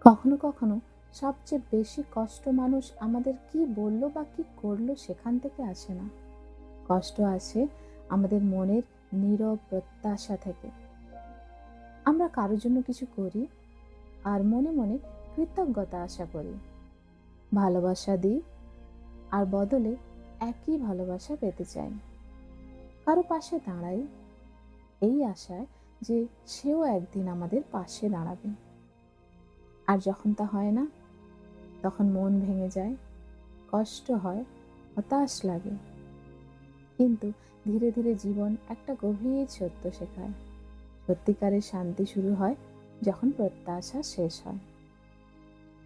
কখনো কখনো সবচেয়ে বেশি কষ্ট মানুষ আমাদের কি বললো বা কি করলো সেখান থেকে আসে না। কষ্ট আসে আমাদের মনের নীরব প্রত্যাশা থেকে। আমরা কারোর জন্য কিছু করি আর মনে মনে কৃতজ্ঞতা আশা করি, ভালোবাসা দিই আর বদলে একই ভালোবাসা পেতে চাই। কারো পাশে দাঁড়াই এই আশায় যে সেও একদিন আমাদের পাশে দাঁড়াবে। আর যখন তা হয় না, তখন মন ভেঙে যায়, কষ্ট হয়, হতাশ লাগে। কিন্তু ধীরে ধীরে জীবন একটা গভীর সত্য শেখায়। সত্যিকারের শান্তি শুরু হয় যখন প্রত্যাশা শেষ হয়।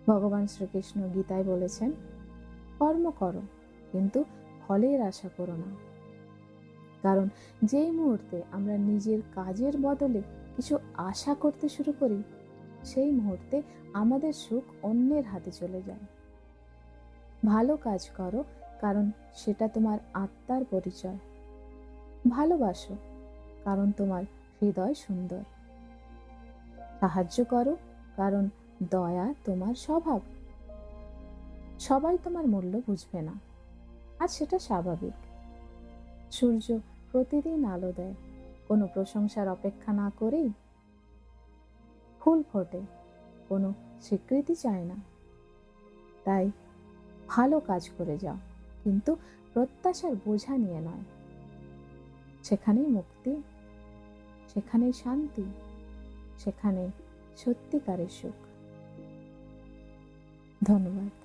ভগবান শ্রীকৃষ্ণ গীতায় বলেছেন, কর্ম করো কিন্তু ফলের আশা করো না। কারণ যেই মুহূর্তে আমরা নিজের কাজের বদলে কিছু আশা করতে শুরু করি, সেই মুহূর্তে আমাদের সুখ অন্যের হাতে চলে যায়। ভালো কাজ করো, কারণ সেটা তোমার আত্মার পরিচয়। ভালোবাসো, কারণ তোমার হৃদয় সুন্দর। সাহায্য করো, কারণ দয়া তোমার স্বভাব। সবাই তোমার মূল্য বুঝবে না, আর সেটা স্বাভাবিক। সূর্য প্রতিদিন আলো দেয়, কোনো প্রশংসার অপেক্ষা না করেই। ফুল ফোটে, কোনো স্বীকৃতি চায় না। তাই ভালো কাজ করে যাও, কিন্তু প্রত্যাশার বোঝা নিয়ে নয়। সেখানেই মুক্তি, সেখানেই শান্তি, সেখানে সত্যিকারের সুখ। ধন্যবাদ।